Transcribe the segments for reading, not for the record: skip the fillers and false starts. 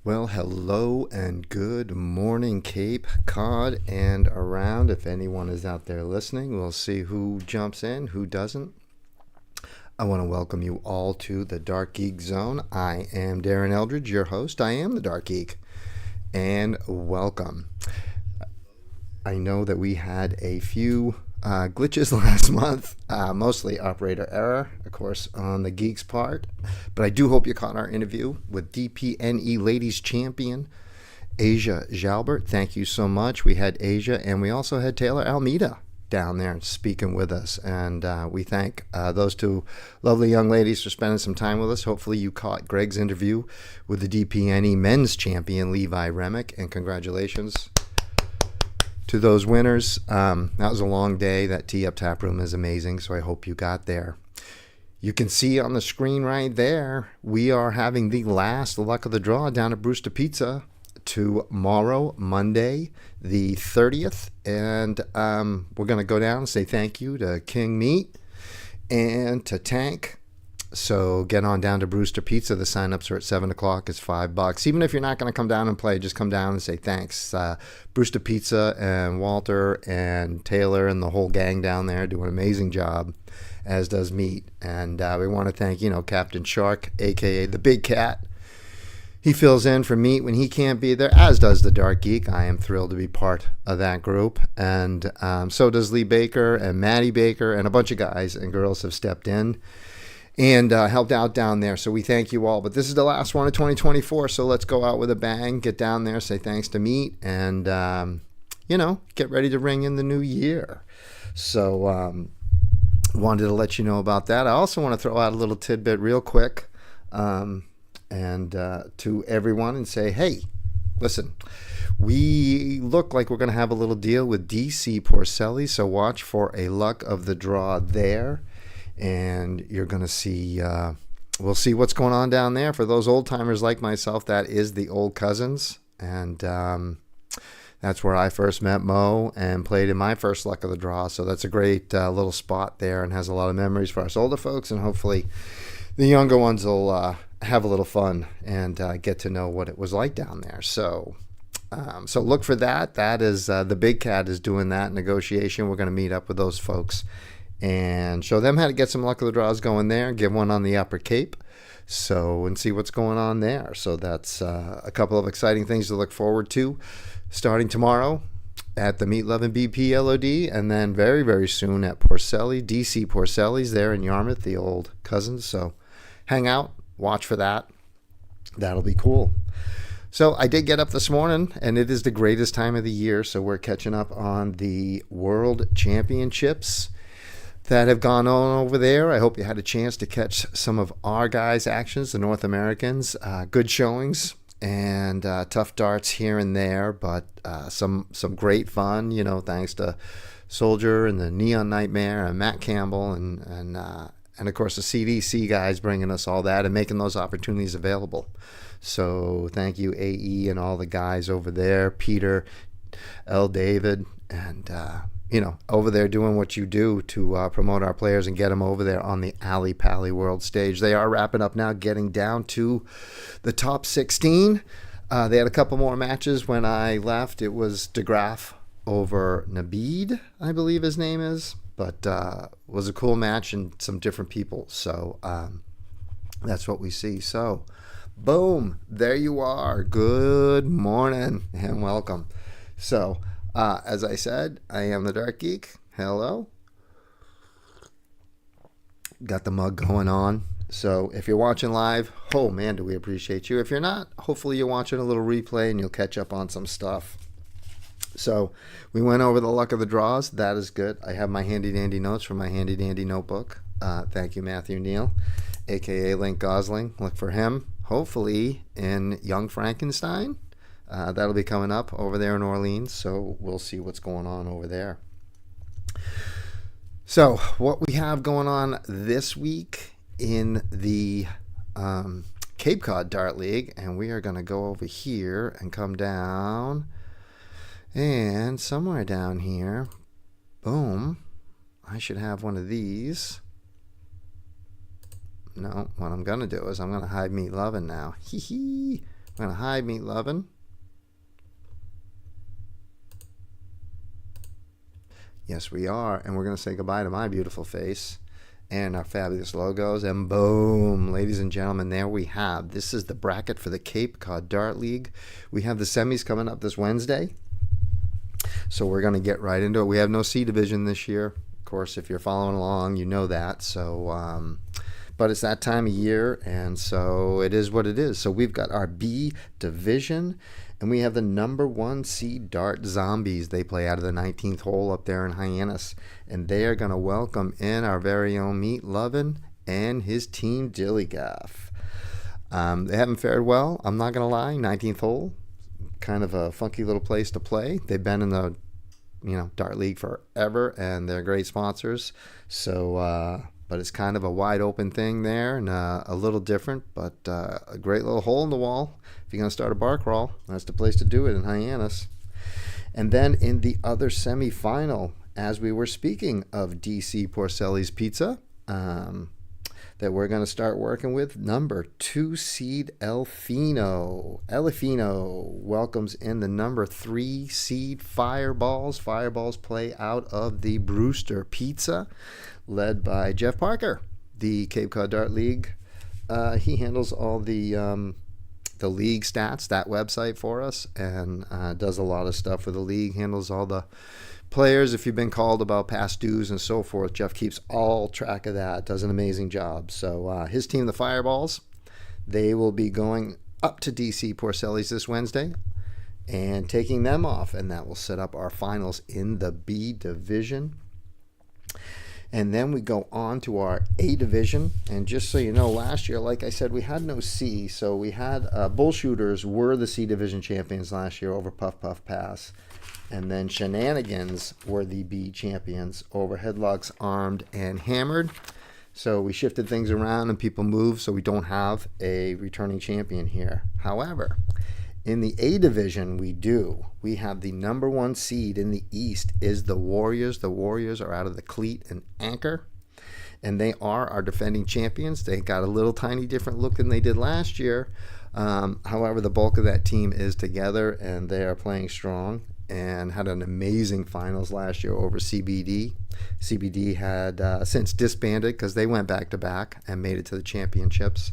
Well, hello and good morning, Cape Cod and around. If anyone is out there listening, we'll see who jumps in, who doesn't. I want to welcome you all to the Dark Geek Zone. I am Darren Eldridge, your host. I am the Dark Geek, and welcome. I know that we had a few glitches last month, mostly operator error, of course, on the Geek's part. But I do hope you caught our interview with DPNE Ladies Champion, Asia Jalbert. Thank you so much. We had Asia, and we also had Taylor Almeida down there speaking with us. And we thank those two lovely young ladies for spending some time with us. Hopefully you caught Greg's interview with the DPNE Men's Champion, Levi Remick, and congratulations to those winners. That was a long day. That Tee Up Tap Room is amazing, so I hope you got there. You can see on the screen right there, we are having the last luck of the draw down at Brewster Pizza tomorrow, Monday, the 30th. And we're going to go down and say thank you to King Meat and to Tank. So get on down to Brewster Pizza. The sign-ups are at 7 o'clock. It's $5. Even if you're not going to come down and play, just come down and say thanks. Brewster Pizza and Walter and Taylor and the whole gang down there do an amazing job, as does Meat. And we want to thank, Captain Shark, a.k.a. the Big Cat. He fills in for Meat when he can't be there, as does the Dark Geek. I am thrilled to be part of that group. And so does Lee Baker and Maddie Baker, and a bunch of guys and girls have stepped in and helped out down there. So we thank you all. But this is the last one of 2024, so let's go out with a bang, get down there, say thanks to Meat, and, get ready to ring in the new year. So wanted to let you know about that. I also want to throw out a little tidbit real quick and to everyone and say, hey, listen, we look like we're going to have a little deal with DC Porcelli, so watch for a luck of the draw there. And you're going to see, we'll see what's going on down there. For those old timers like myself, that is the Old Cousins. And that's where I first met Mo and played in my first luck of the draw. So that's a great little spot there and has a lot of memories for us older folks. And hopefully the younger ones will have a little fun and get to know what it was like down there. So look for that. That is the Big Cat is doing that negotiation. We're going to meet up with those folks and show them how to get some luck of the draws going there, give one on the Upper Cape, and see what's going on there. So that's a couple of exciting things to look forward to starting tomorrow at the Meat Lovin' BP LOD, and then very, very soon at Porcelli, DC Porcelli's there in Yarmouth, the Old Cousins. So hang out, watch for that. That'll be cool. So I did get up this morning, and it is the greatest time of the year, so we're catching up on the World Championships that have gone on over there. I hope you had a chance to catch some of our guys' actions, the North Americans. Good showings and tough darts here and there, but some great fun, thanks to Soldier and the Neon Nightmare and Matt Campbell and of course the CDC guys bringing us all that and making those opportunities available. So thank you, AE, and all the guys over there, Peter, L. David, and over there doing what you do to promote our players and get them over there on the Ali Pally World stage. They are wrapping up now, getting down to the top 16. They had a couple more matches when I left. It was DeGraff over Nabeed, I believe his name is. But it was a cool match and some different people. So that's what we see. So, boom, there you are. Good morning and welcome. So, as I said, I am the Dark Geek. Hello. Got the mug going on. So if you're watching live, oh man, do we appreciate you. If you're not, hopefully you're watching a little replay and you'll catch up on some stuff. So we went over the luck of the draws. That is good. I have my handy dandy notes from my handy dandy notebook. Thank you, Matthew Neal, a.k.a. Link Gosling. Look for him, hopefully, in Young Frankenstein. That'll be coming up over there in Orleans, so we'll see what's going on over there. So what we have going on this week in the Cape Cod Dart League, and we are going to go over here and come down, and somewhere down here, boom, I should have one of these. No, what I'm going to do is I'm going to hide Meat Lovin' now. Hee hee. I'm going to hide Meat Lovin'. Yes, we are. And we're going to say goodbye to my beautiful face and our fabulous logos. And boom, ladies and gentlemen, there we have. This is the bracket for the Cape Cod Dart League. We have the semis coming up this Wednesday. So we're going to get right into it. We have no C division this year. Of course, if you're following along, you know that. So, but it's that time of year, and so it is what it is. So we've got our B division, and we have the number 1 seed Dart Zombies. They play out of the 19th hole up there in Hyannis, and they are going to welcome in our very own Meat Lovin' and his team Dillygaff. They haven't fared well, I'm not going to lie. 19th hole, kind of a funky little place to play. They've been in the Dart League forever, and they're great sponsors. So, but it's kind of a wide open thing there, and a little different, but a great little hole in the wall. If you're going to start a bar crawl, that's the place to do it in Hyannis. And then in the other semifinal, as we were speaking of DC Porcelli's Pizza, that we're going to start working with, number 2 seed Elfino. Elfino welcomes in the number 3 seed Fireballs. Fireballs play out of the Brewster Pizza, led by Jeff Parker, the Cape Cod Dart League. He handles all the league stats, that website for us, and does a lot of stuff for the league, handles all the players. If you've been called about past dues and so forth, Jeff keeps all track of that, does an amazing job. So his team, the Fireballs, they will be going up to DC Porcelli's this Wednesday and taking them off, and that will set up our finals in the B division. And then we go on to our A division. And just so you know, last year, like I said, we had no C. So we had Bullshooters were the C division champions last year over Puff Puff Pass. And then Shenanigans were the B champions over Headlocks, Armed, and Hammered. So we shifted things around and people moved, so we don't have a returning champion here. However, in the A division, we do. We have the number 1 seed in the East is the Warriors. The Warriors are out of the Cleat and Anchor, and they are our defending champions. They got a little tiny different look than they did last year. However, the bulk of that team is together, and they are playing strong and had an amazing finals last year over CBD. CBD had since disbanded because they went back-to-back and made it to the championships.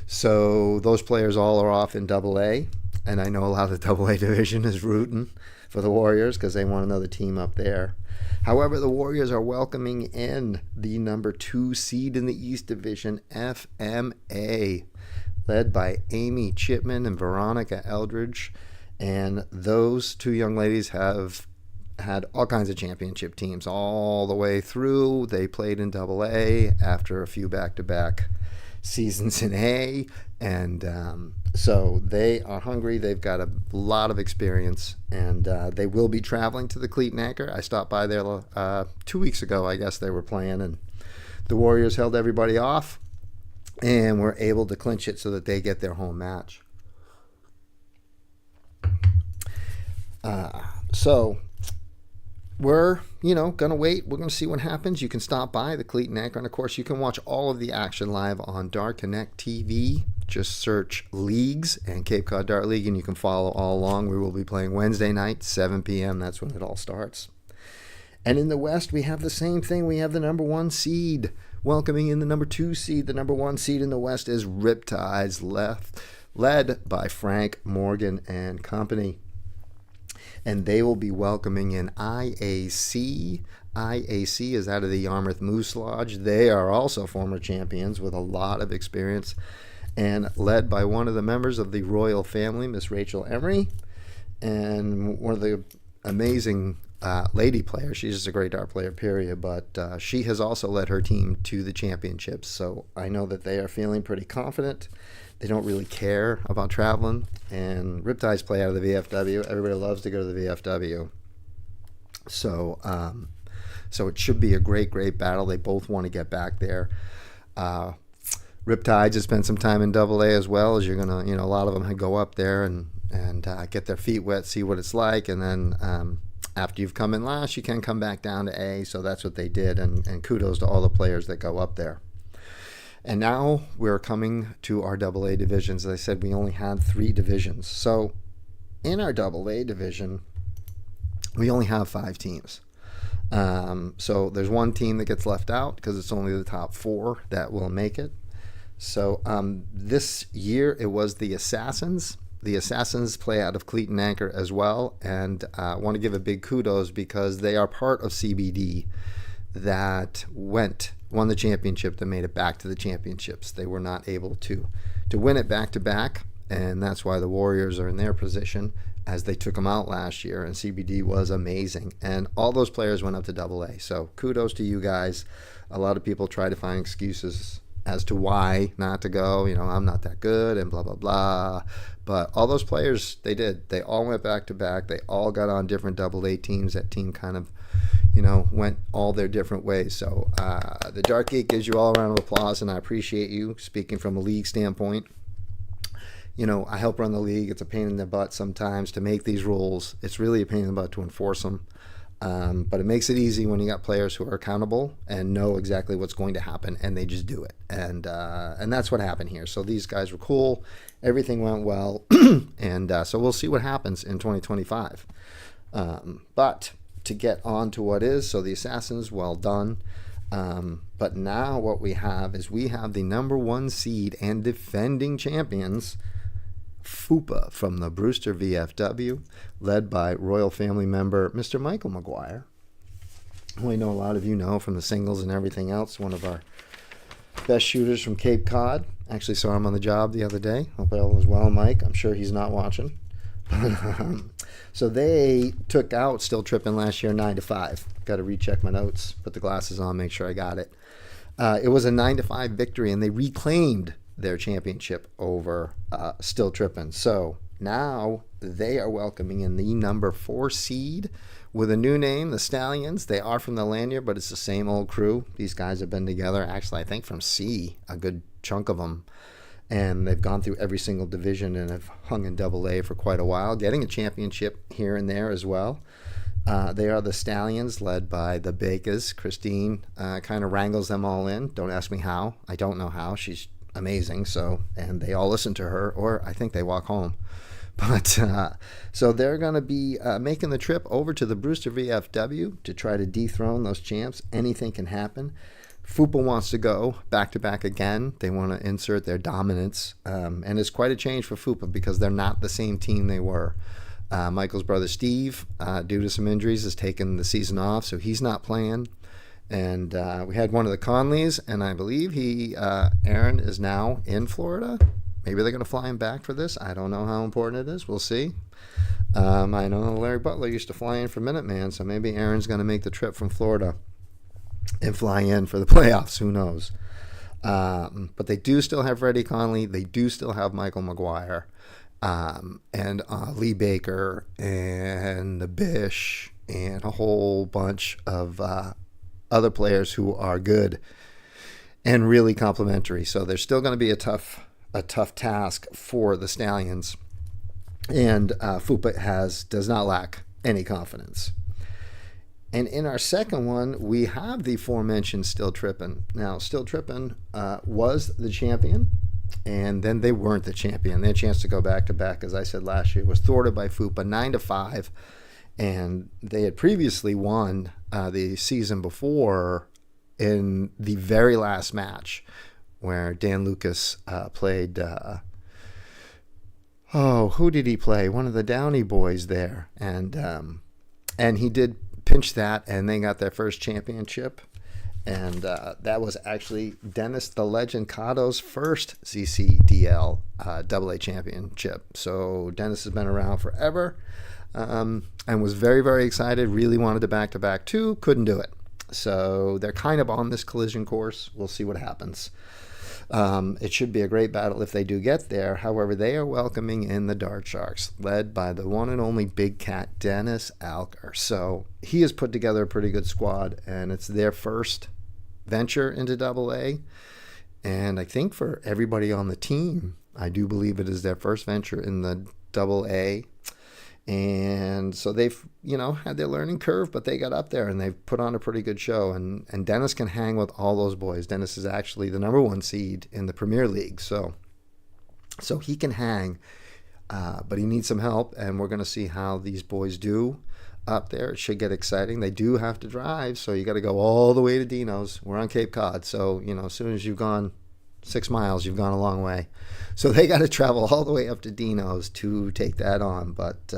So those players all are off in AA. And I know a lot of the AA division is rooting for the Warriors because they want another team up there. However, the Warriors are welcoming in the number 2 seed in the East Division, FMA, led by Amy Chipman and Veronica Eldridge. And those 2 young ladies have had all kinds of championship teams all the way through. They played in AA after a few back-to-back seasons in A, and so they are hungry. They've got a lot of experience, and they will be traveling to the Cleat and Anchor. I stopped by there 2 weeks ago. I guess they were playing, and the Warriors held everybody off and were able to clinch it so that they get their home match. So we're, going to wait. We're going to see what happens. You can stop by the Cleat and Anchor, and of course, you can watch all of the action live on Dart Connect TV. Just search Leagues and Cape Cod Dart League, and you can follow all along. We will be playing Wednesday night, 7 p.m. That's when it all starts. And in the West, we have the same thing. We have the number 1 seed welcoming in the number 2 seed. The number 1 seed in the West is Riptides, led by Frank Morgan and company. And they will be welcoming in IAC. IAC is out of the Yarmouth Moose Lodge. They are also former champions with a lot of experience, and led by one of the members of the royal family, Miss Rachel Emery, and one of the amazing lady players. She's just a great dart player, period, but she has also led her team to the championships, so I know that they are feeling pretty confident. They don't really care about traveling, and Riptides play out of the VFW. Everybody loves to go to the VFW. So so it should be a great battle. They both want to get back there. Riptides has spent some time in AA as well, as you're going to, a lot of them go up there and get their feet wet, see what it's like, and then after you've come in last, you can come back down to A, so that's what they did, and kudos to all the players that go up there. And now we're coming to our double A divisions. As I said, we only had 3 divisions. So in our double A division, we only have 5 teams. So there's one team that gets left out because it's only the top 4 that will make it. So this year it was the Assassins. The Assassins play out of Cleat and Anchor as well, and I want to give a big kudos because they are part of CBD that won the championship, that made it back to the championships. They were not able to win it back to back, and that's why the Warriors are in their position, as they took them out last year, and CBD was amazing. And all those players went up to Double A. So kudos to you guys. A lot of people try to find excuses as to why not to go. I'm not that good and blah, blah, blah. But all those players, they did. They all went back to back. They all got on different Double A teams. That team kind of, went all their different ways. So the Dark Geek gives you all a round of applause, and I appreciate you speaking from a league standpoint. I help run the league. It's a pain in the butt sometimes to make these rules. It's really a pain in the butt to enforce them. But it makes it easy when you got players who are accountable and know exactly what's going to happen, and they just do it. And that's what happened here. So these guys were cool. Everything went well. And so we'll see what happens in 2025. But to get on to what is, so the Assassins, well done. But now what we have is we have the number 1 seed and defending champions, FUPA from the Brewster VFW, led by royal family member Mr. Michael McGuire, who I know a lot of you know from the singles and everything else, one of our best shooters from Cape Cod. Actually saw him on the job the other day. Hope all is well, Mike. I'm sure he's not watching. So they took out Still Trippin' last year 9-5. Got to recheck my notes, put the glasses on, make sure I got it. It was a 9-5 victory, and they reclaimed their championship over Still Trippin'. So now they are welcoming in the number 4 seed with a new name, the Stallions. They are from the Lanyard, but it's the same old crew. These guys have been together, actually, I think from C, a good chunk of them. And they've gone through every single division and have hung in Double A for quite a while, getting a championship here and there as well. They are the Stallions, led by the Bakers. Christine kind of wrangles them all in. Don't ask me how. I don't know how. She's amazing. And they all listen to her, or I think they walk home. But so they're going to be making the trip over to the Brewster VFW to try to dethrone those champs. Anything can happen. FUPA wants to go back-to-back again. They want to insert their dominance. And it's quite a change for FUPA because they're not the same team they were. Michael's brother Steve, due to some injuries, has taken the season off, so he's not playing. And we had one of the Conleys, and I believe Aaron is now in Florida. Maybe they're going to fly him back for this. I don't know how important it is. We'll see. I know Larry Butler used to fly in for Minuteman, so maybe Aaron's going to make the trip from Florida and fly in for the playoffs. Who knows? But they do still have Freddie Conley. They do still have Michael McGuire and Lee Baker and the Bish and a whole bunch of other players who are good and really complimentary. So there's still going to be a tough task for the Stallions. And FUPA does not lack any confidence. And in our second one, we have the aforementioned Still Trippin'. Now, Still Trippin' was the champion, and then they weren't the champion. Their chance to go back-to-back, as I said last year, was thwarted by FUPA 9-5, and they had previously won the season before in the very last match where Dan Lucas played... who did he play? One of the Downey boys there. And he did pinch that, and they got their first championship. And that was actually Dennis the Legend Cotto's first CCDL AA championship. So Dennis has been around forever and was very, very excited, really wanted to back-to-back too, couldn't do it. So they're kind of on this collision course. We'll see what happens. It should be a great battle if they do get there. However, they are welcoming in the Dart Sharks, led by the one and only Big Cat, Dennis Alker. So he has put together a pretty good squad, and it's their first venture into AA. And I think for everybody on the team, I do believe it is their first venture in the AA. And so they've, had their learning curve, but they got up there and they've put on a pretty good show. And Dennis can hang with all those boys. Dennis is actually the number one seed in the Premier League. So he can hang, but he needs some help. And we're going to see how these boys do up there. It should get exciting. They do have to drive, so you got to go all the way to Dino's. We're on Cape Cod, so as soon as you've gone 6 miles, you've gone a long way. So they got to travel all the way up to Dino's to take that on. But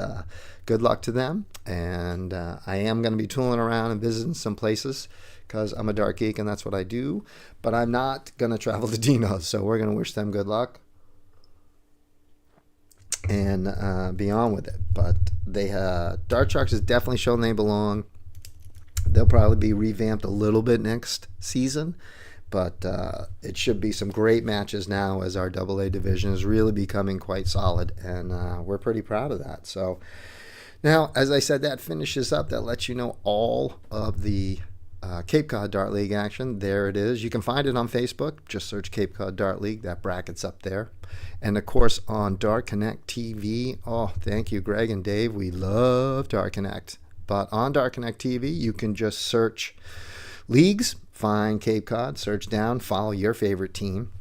good luck to them. And I am going to be tooling around and visiting some places because I'm a Dart Geek and that's what I do. But I'm not going to travel to Dino's, so we're going to wish them good luck and be on with it. But Dart Sharks has definitely shown they belong. They'll probably be revamped a little bit next season, but it should be some great matches now as our AA division is really becoming quite solid, and we're pretty proud of that. So now, as I said, that finishes up. That lets you know all of the Cape Cod Dart League action. There it is. You can find it on Facebook. Just search Cape Cod Dart League. That bracket's up there. And, of course, on Dart Connect TV. Oh, thank you, Greg and Dave. We love Dart Connect. But on Dart Connect TV, you can just search leagues, find Cape Cod, search down, follow your favorite team.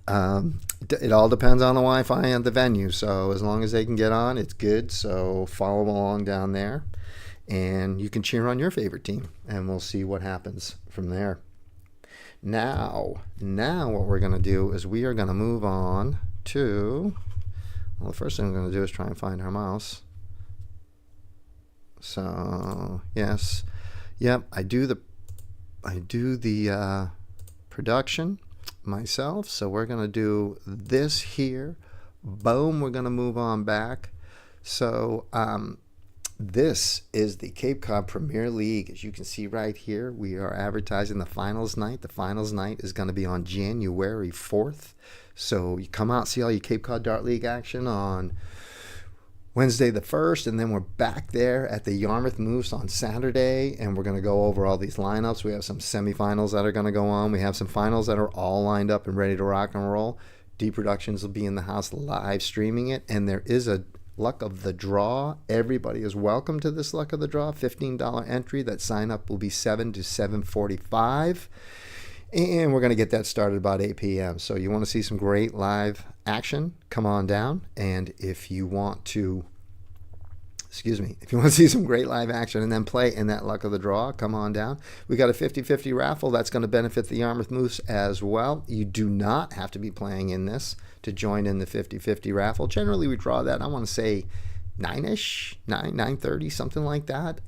It all depends on the Wi-Fi and the venue. So as long as they can get on, it's good. So follow along down there. And you can cheer on your favorite team, and we'll see what happens from there. Now what we're going to do is we are going to move on to, well, the first thing I'm going to do is try and find our mouse. So, yes. Yep, I do the production myself. So we're going to do this here. Boom, we're going to move on back. So, this is the Cape Cod Premier League. As you can see right here, we are advertising the finals night. The finals night is going to be on January 4th. So you come out, see all your Cape Cod Dart League action on Wednesday the 1st, and then we're back there at the Yarmouth Moose on Saturday, and we're going to go over all these lineups. We have some semifinals that are going to go on. We have some finals that are all lined up and ready to rock and roll. D Productions will be in the house live streaming it, and there is a luck of the draw. Everybody is welcome to this luck of the draw. $15 entry. That sign up will be 7 to 7:45, and we're going to get that started about 8 p.m. So you want to see some great live action, come on down. And if you want to see some great live action and then play in that luck of the draw, come on down. We got a 50-50 raffle that's going to benefit the Yarmouth Moose as well. You do not have to be playing in this to join in the 50-50 raffle. Generally, we draw that, I want to say 9:30, something like that.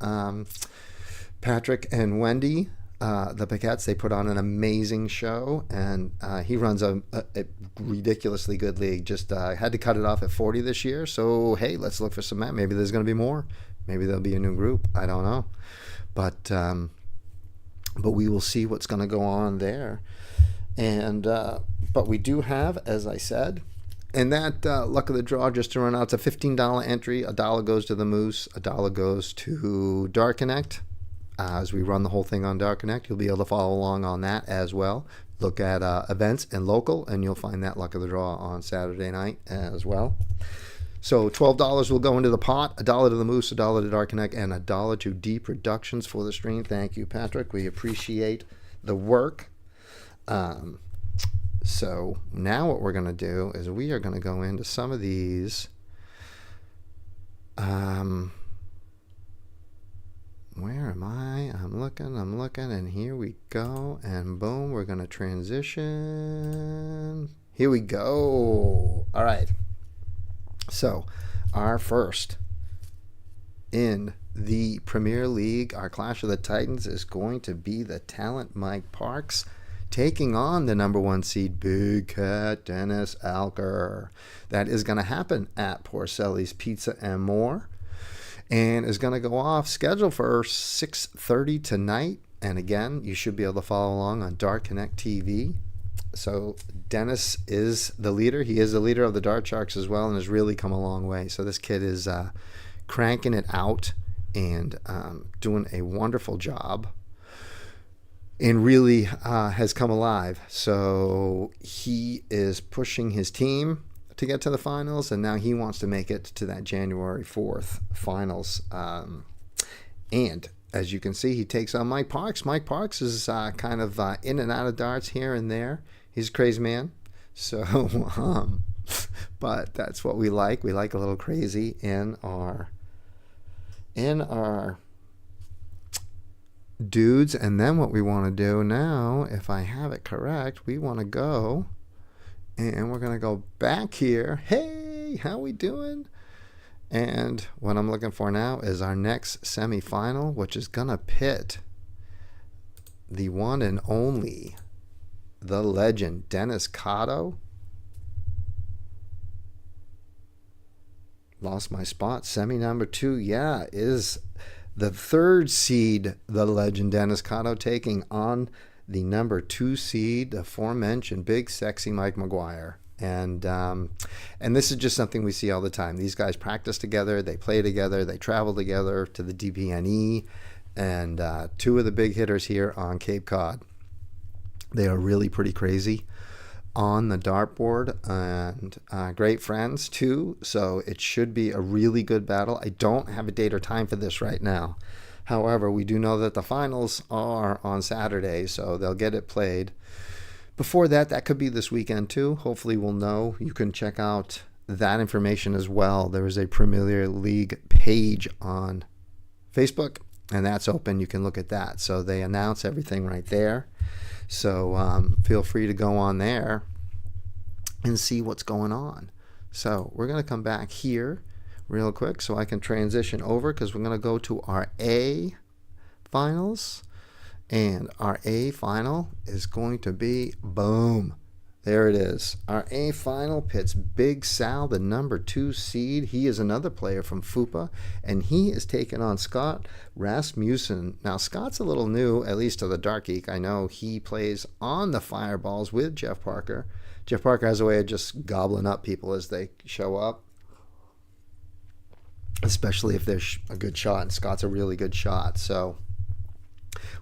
Patrick and Wendy, the Paquettes, they put on an amazing show, and he runs a ridiculously good league. Just had to cut it off at 40 this year, so hey, let's look for some. Maybe there's going to be more. Maybe there'll be a new group. I don't know, but we will see what's going to go on there. And but we do have, as I said, and that luck of the draw, just to run out, it's a $15 entry. $1 goes to the Moose, $1 goes to Dart Connect. As we run the whole thing on Dart Connect, you'll be able to follow along on that as well. Look at events and local, and you'll find that luck of the draw on Saturday night as well. So $12 will go into the pot, $1 to the Moose, $1 to Dart Connect, and $1 to D Productions for the stream. Thank you, Patrick. We appreciate the work. So now what we're going to do is we are going to go into some of these. Where am I? I'm looking, and here we go. And boom, we're going to transition. Here we go. All right. So our first in the Premier League, our Clash of the Titans, is going to be the Talent Mike Parks taking on the number one seed Big Cat Dennis Alker. That is going to happen at Porcelli's Pizza and More, and is going to go off scheduled for 6:30 tonight. And again, you should be able to follow along on Dart Connect TV. So Dennis is the leader. He is the leader of the Dart Sharks as well, and has really come a long way. So this kid is cranking it out and doing a wonderful job, and really has come alive. So he is pushing his team to get to the finals, and now he wants to make it to that January 4th finals. And as you can see, he takes on Mike Parks. Mike Parks is kind of in and out of darts here and there. He's a crazy man. So, but that's what we like. We like a little crazy in our dudes. And then what we want to do now, if I have it correct, we want to go and we're going to go back here. Hey, how we doing? And what I'm looking for now is our next semifinal, which is going to pit the one and only, the legend, Dennis Cotto. Lost my spot. Semi number 2, yeah, is the 3rd seed, the legend, Dennis Cotto, taking on the number 2 seed, the aforementioned big sexy Mike Maguire. And this is just something we see all the time. These guys practice together, they play together, they travel together to the DPNE, and 2 of the big hitters here on Cape Cod. They are really pretty crazy on the dartboard, and great friends too, so it should be a really good battle. I don't have a date or time for this right now. However, we do know that the finals are on Saturday, so they'll get it played. Before that, that could be this weekend too. Hopefully we'll know. You can check out that information as well. There is a Premier League page on Facebook, and that's open. You can look at that. So they announce everything right there. So feel free to go on there and see what's going on. So we're going to come back here real quick so I can transition over, because we're going to go to our A finals. And our A final is going to be, boom, there it is. Our A final pits Big Sal, the number 2 seed. He is another player from FUPA, and he is taking on Scott Rasmussen. Now, Scott's a little new, at least to the Dark Geek. I know he plays on the Fireballs with Jeff Parker. Jeff Parker has a way of just gobbling up people as they show up, especially if there's a good shot, and Scott's a really good shot. So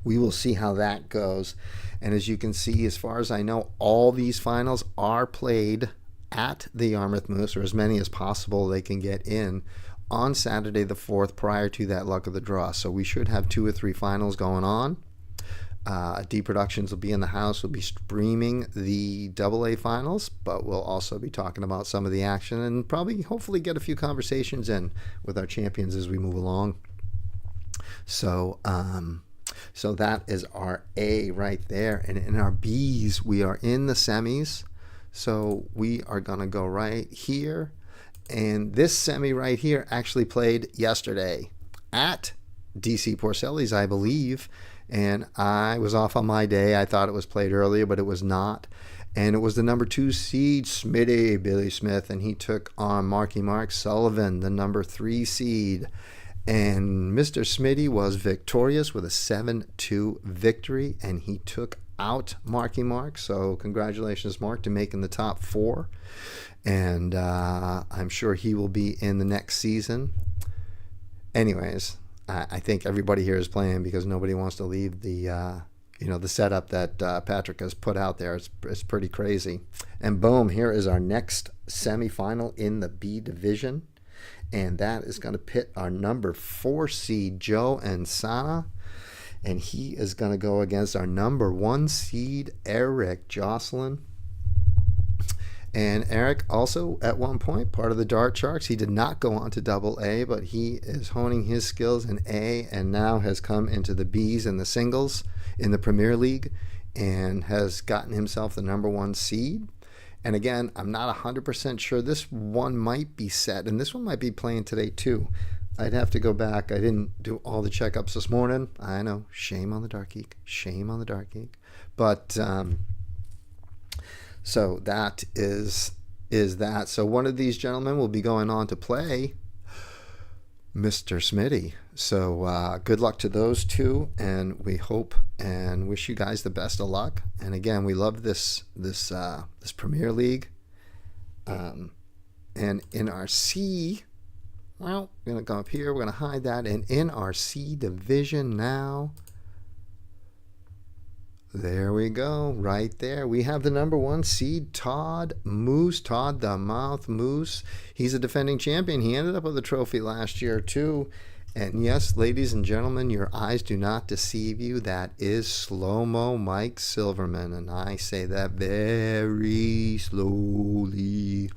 we will see how that goes. And as you can see, as far as I know, all these finals are played at the Yarmouth Moose, or as many as possible they can get in on Saturday the 4th prior to that luck of the draw. So we should have 2 or 3 finals going on. D Productions will be in the house. We'll be streaming the AA finals, but we'll also be talking about some of the action and probably hopefully get a few conversations in with our champions as we move along. So so that is our A right there. And in our Bs, we are in the semis. So we are going to go right here. And this semi right here actually played yesterday at DC Porcelli's, I believe. And I was off on my day. I thought it was played earlier, but it was not. And it was the number 2 seed, Smitty, Billy Smith. And he took on Marky Mark Sullivan, the number 3 seed. And Mr. Smitty was victorious with a 7-2 victory, and he took out Marky Mark. So congratulations, Mark, to making the top 4. And I'm sure he will be in the next season. Anyways, I think everybody here is playing because nobody wants to leave the the setup that Patrick has put out there. It's pretty crazy. And boom, here is our next semifinal in the B division. And that is going to pit our number 4 seed, Joe Ansana. And he is going to go against our number 1 seed, Eric Jocelyn. And Eric also, at one point, part of the Dart Sharks. He did not go on to AA, but he is honing his skills in A and now has come into the Bs and the singles in the Premier League and has gotten himself the number 1 seed. And again, I'm not 100% sure. This one might be set, and this one might be playing today too. I'd have to go back. I didn't do all the checkups this morning. I know, shame on the Dark Geek. Shame on the Dark Geek. But so that is that. So one of these gentlemen will be going on to play Mr. Smitty. So good luck to those 2, and we hope and wish you guys the best of luck. And again, we love this Premier League. And in our C, well, we're going to go up here. We're going to hide that. And in our C division now, There we go. Right there. We have the number 1 seed, Todd Moose. Todd the Mouth Moose. He's a defending champion. He ended up with a trophy last year, too. And yes, ladies and gentlemen, your eyes do not deceive you. That is Slow-Mo Mike Silverman. And I say that very slowly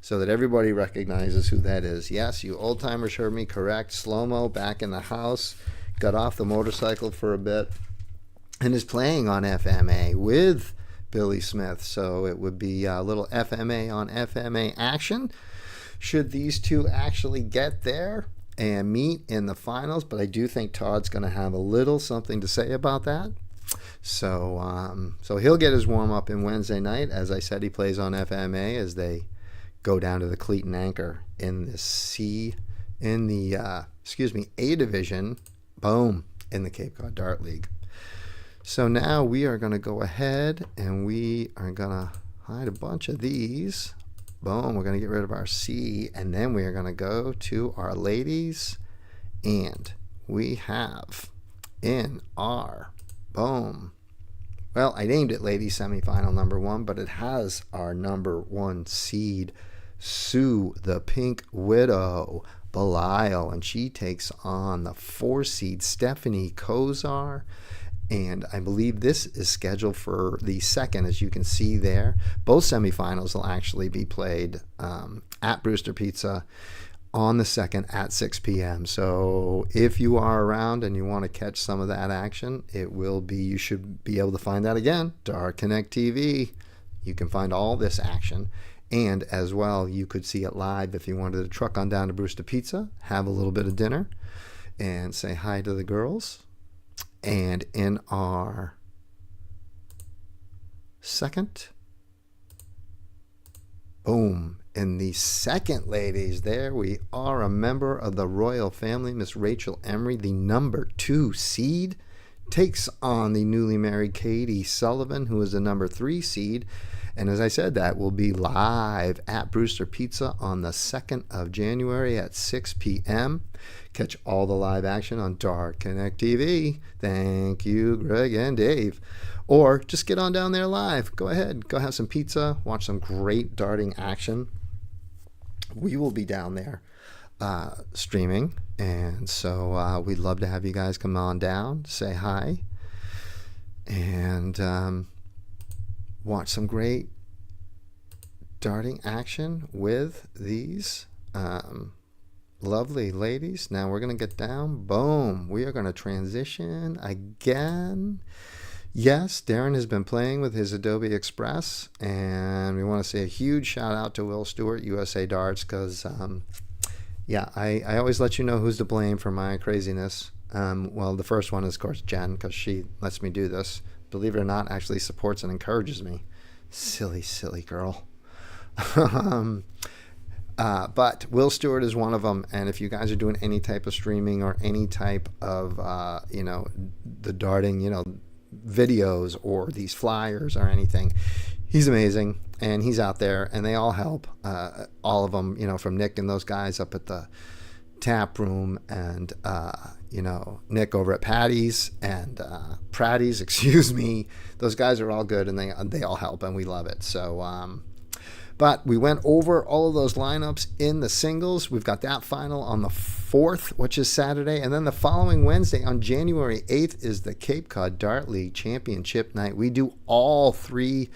so that everybody recognizes who that is. Yes, you old-timers heard me correct. Slow-Mo back in the house. Got off the motorcycle for a bit and is playing on FMA with Billy Smith. So it would be a little FMA on FMA action should these two actually get there and meet in the finals. But I do think Todd's going to have a little something to say about that. So he'll get his warm-up in Wednesday night. As I said, he plays on FMA as they go down to the Cleat and Anchor in the A division. Boom, in the Cape Cod Dart League. So now we are going to go ahead and we are going to hide a bunch of these. Boom, we're going to get rid of our C, and then we are going to go to our ladies, and we have in our, boom, well, I named it ladies semifinal number 1, but it has our number 1 seed, Sue the Pink Widow Belial, and she takes on the 4 seed Stephanie Kozar. And I believe this is scheduled for the 2nd, as you can see there. Both semifinals will actually be played at Brewster Pizza on the 2nd at 6 p.m. So if you are around and you want to catch some of that action, you should be able to find that again. Dart Connect TV. You can find all this action. And as well, you could see it live if you wanted to truck on down to Brewster Pizza, have a little bit of dinner, and say hi to the girls. And in our 2nd, boom, in the 2nd, ladies, there we are, a member of the royal family, Miss Rachel Emery, the number 2 seed, takes on the newly married Katie Sullivan, who is the number 3 seed. And as I said, that will be live at Brewster Pizza on the 2nd of January at 6 p.m. Catch all the live action on Dart Connect TV. Thank you, Greg and Dave. Or just get on down there live. Go ahead. Go have some pizza. Watch some great darting action. We will be down there streaming. And so we'd love to have you guys come on down, say hi, and watch some great darting action with these lovely ladies. Now we're going to get down. Boom. We are going to transition again. Yes, Darren has been playing with his Adobe Express, and we want to say a huge shout out to Will Stewart, USA Darts, because I always let you know who's to blame for my craziness. Well, the first one is, of course, Jen, because she lets me do this. Believe it or not, actually supports and encourages me. Silly, silly girl. But Will Stewart is one of them, and if you guys are doing any type of streaming or any type of, the darting, videos or these flyers or anything, he's amazing, and he's out there, and they all help, all of them, from Nick and those guys up at the tap room, and Nick over at Patty's and Pratty's, excuse me. Those guys are all good, and they all help, and we love it. So but we went over all of those lineups in the singles. We've got that final on the 4th, which is Saturday, and then the following Wednesday on January 8th is the Cape Cod Dart League Championship night. We do all 3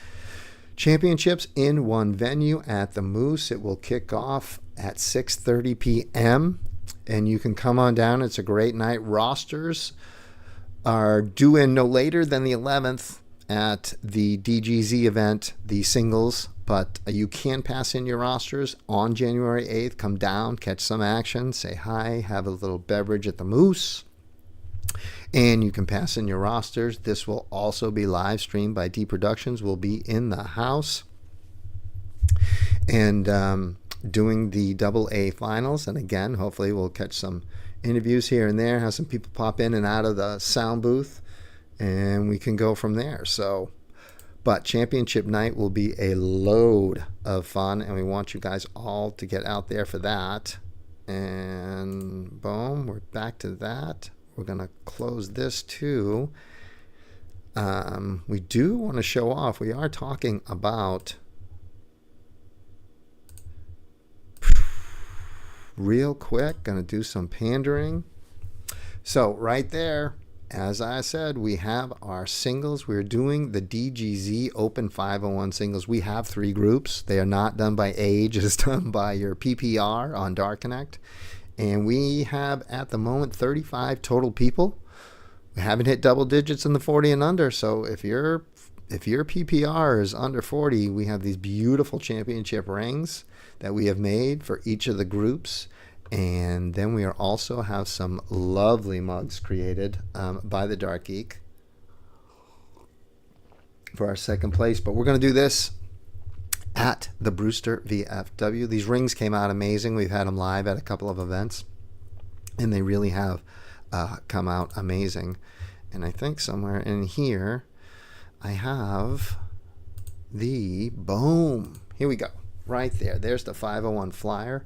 championships in one venue at the Moose. It will kick off at 6:30 p.m. and you can come on down. It's a great night. Rosters are due in no later than the 11th at the DGZ event, the singles, but you can pass in your rosters on January 8th. Come down, catch some action, say hi, have a little beverage at the Moose, and you can pass in your rosters. This will also be live streamed by D Productions. We'll be in the house and doing the AA finals, and again, hopefully we'll catch some interviews here and there, have some people pop in and out of the sound booth, and we can go from there. So, but championship night will be a load of fun, and we want you guys all to get out there for that. And boom, we're back to that. We're going to close this too. we do want to show off. We are talking about real quick. Going to do some pandering. So right there, as I said, we have our singles. We're doing the DGZ Open 501 singles. We have 3 groups. They are not done by age. It's done by your PPR on Dark Connect. And we have, at the moment, 35 total people. We haven't hit double digits in the 40 and under. So if your PPR is under 40, we have these beautiful championship rings that we have made for each of the groups. And then we are also have some lovely mugs created by the Dark Geek for our second place. But we're going to do this at the Brewster VFW. These rings came out amazing. We've had them live at a couple of events, and they really have come out amazing. And I think somewhere in here I have the boom. Here we go. Right there. There's the 501 flyer.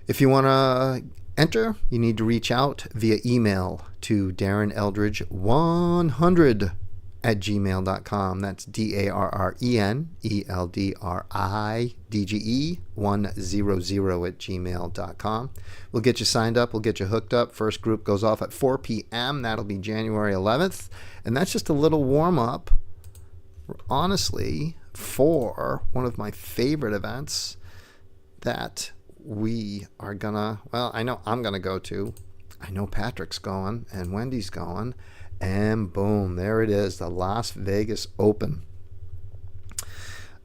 If you want to enter, you need to reach out via email to darreneldridge100@gmail.com. That's DARRENELDRIDGE100@gmail.com. We'll get you signed up. We'll get you hooked up. First group goes off at 4 p.m. That'll be January 11th. And that's just a little warm-up, honestly, for one of my favorite events that we are gonna, well, I know I'm gonna go to. I know Patrick's going and Wendy's going, and boom, there it is, the Las Vegas Open.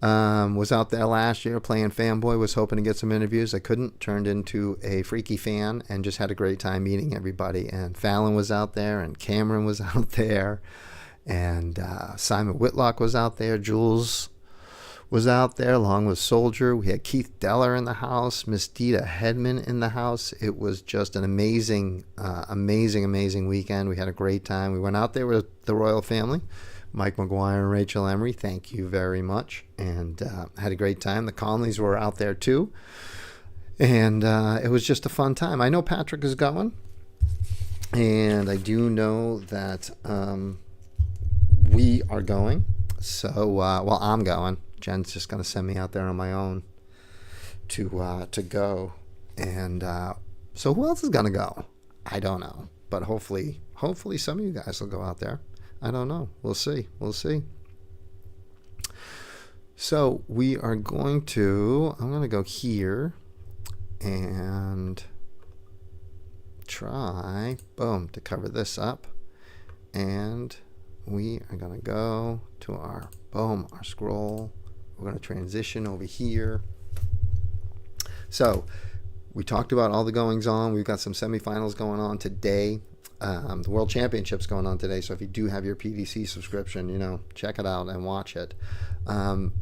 Was out there last year playing fanboy, was hoping to get some interviews. I couldn't, turned into a freaky fan and just had a great time meeting everybody. And Fallon was out there, and Cameron was out there, and Simon Whitlock was out there, Jules was out there along with Soldier. We had Keith Deller in the house, Miss Dita Hedman in the house. It was just an amazing weekend. We had a great time. We went out there with the royal family, Mike McGuire and Rachel Emery. Thank you very much. And had a great time. The Conleys were out there too. And it was just a fun time. I know Patrick is going. And I do know that we are going. So, well, I'm going. Jen's just going to send me out there on my own to go. And so who else is going to go? I don't know. But hopefully some of you guys will go out there. I don't know. We'll see. So we are I'm going to go here and try, boom, to cover this up. And we are going to go to our scroll. We're going to transition over here. So we talked about all the goings on. We've got some semifinals going on today. The World Championship's going on today. So if you do have your PDC subscription, check it out and watch it.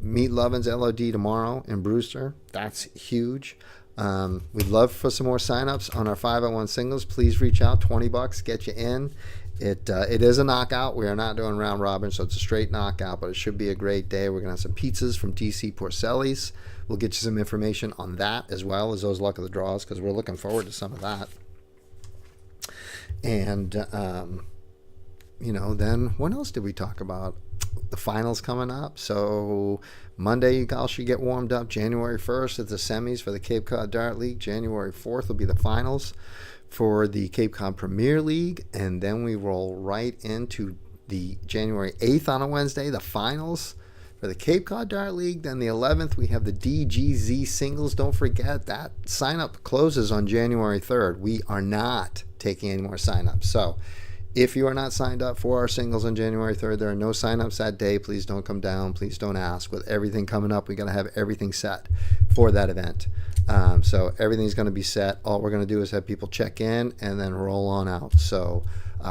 Meet Lovin's LOD tomorrow in Brewster. That's huge. We'd love for some more signups on our 501 singles. Please reach out. $20 get you in. It is a knockout. We are not doing round robin, so it's a straight knockout, but it should be a great day. We're going to have some pizzas from DC Porcelli's. We'll get you some information on that as well as those luck of the draws, because we're looking forward to some of that. And, then what else did we talk about? The finals coming up. So Monday, you guys should get warmed up. January 1st is the semis for the Cape Cod Dart League. January 4th will be the finals for the Cape Cod Premier League, and then we roll right into the January 8th on a Wednesday, the finals for the Cape Cod Dart League. Then the 11th, we have the DGZ singles. Don't forget that sign-up closes on January 3rd. We are not taking any more sign-ups. So if you are not signed up for our singles on January 3rd, there are no sign-ups that day. Please don't come down. Please don't ask. With everything coming up, we got to have everything set for that event. So everything's going to be set. All we're going to do is have people check in and then roll on out. So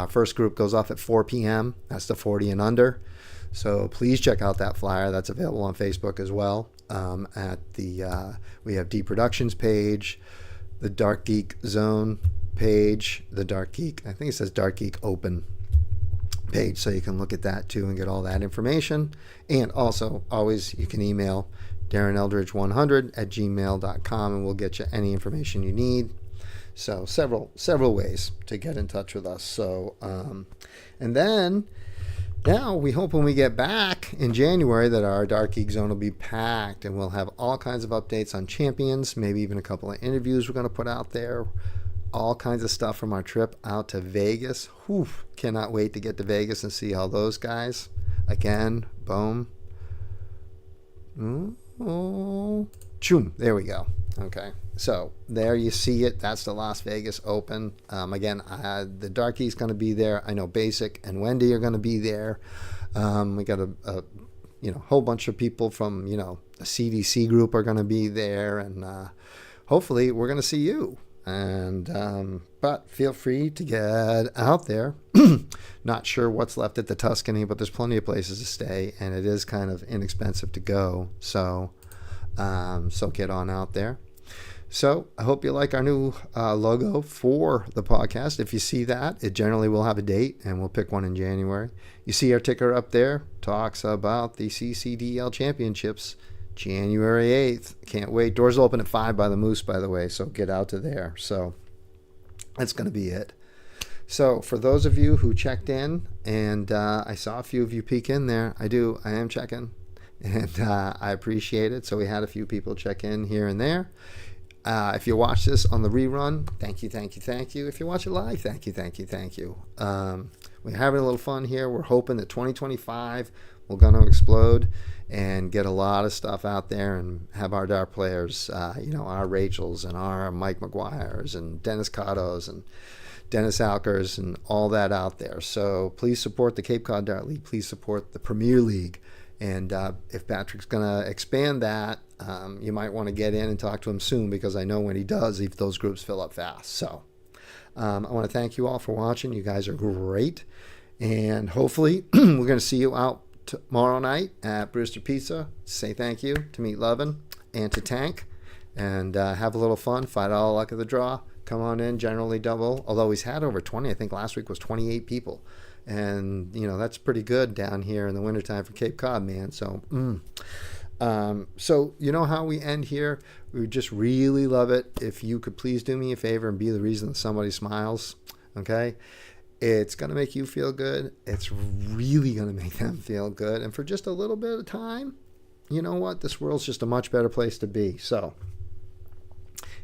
first group goes off at 4 p.m. That's the 40 and under. So please check out that flyer. That's available on Facebook as well. We have D Productions page, the Dark Geek Zone page, the Dark Geek, I think it says Dark Geek Open page. So you can look at that too and get all that information. And also, always, you can email DarrenEldridge100@gmail.com and we'll get you any information you need. So several ways to get in touch with us. So and then Now, we hope when we get back in January that our Dark Geek Zone will be packed and we'll have all kinds of updates on champions, maybe even a couple of interviews we're going to put out there, all kinds of stuff from our trip out to Vegas. Whew, cannot wait to get to Vegas and see all those guys. Again, boom. Oh, choom, there we go. Okay, so there you see it. That's the Las Vegas Open. Again, the Darkie's going to be there. I know Basic and Wendy are going to be there. We got a whole bunch of people from the CDC group are going to be there, and hopefully we're going to see you. And but feel free to get out there. Not sure what's left at the Tuscany, but there's plenty of places to stay, and it is kind of inexpensive to go. So get on out there. So I hope you like our new logo for the podcast. If you see that, it generally will have a date, and we'll pick one in January. You see our ticker up there, talks about the CCDL Championships, January 8th. Can't wait. Doors open at 5 by the Moose, by the way, so get out to there. So that's going to be it. So for those of you who checked in, and I saw a few of you peek in there, I am checking, and I appreciate it. So we had a few people check in here and there. If you watch this on the rerun, thank you, thank you, thank you. If you watch it live, thank you, thank you, thank you. We're having a little fun here. We're hoping that 2025 we're going to explode and get a lot of stuff out there and have our dart players, our Rachels and our Mike McGuires and Dennis Cottos and Dennis Alkers and all that out there. So please support the Cape Cod Dart League. Please support the Premier League. And if Patrick's going to expand that, you might want to get in and talk to him soon, because I know when he does, those groups fill up fast. So I want to thank you all for watching. You guys are great. And hopefully we're going to see you out tomorrow night at Brewster Pizza. Say thank you to Meat Lovin' and to Tank. And have a little fun. $5 luck of the draw. Come on in, generally double. Although he's had over 20. I think last week was 28 people. And, that's pretty good down here in the wintertime for Cape Cod, man. So, so you know how we end here? We would just really love it if you could please do me a favor and be the reason that somebody smiles, okay? It's going to make you feel good. It's really going to make them feel good. And for just a little bit of time, you know what? This world's just a much better place to be. So,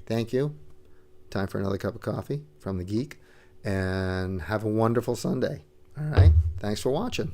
thank you. Time for another cup of coffee from the Geek. And have a wonderful Sunday. All right. Thanks for watching.